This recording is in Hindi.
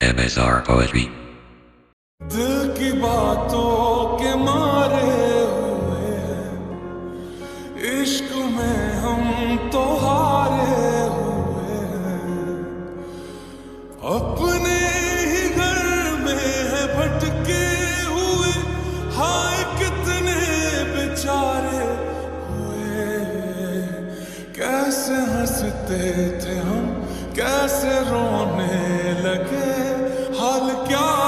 MSR Poetry. दिल की बातों के मारे हुए इश्क में हम तो हारे हुए अपने ही घर में है भटके हुए हाय कितने बेचारे हुए कैसे हंसते थे हम कैसे रोने लगे हाल क्या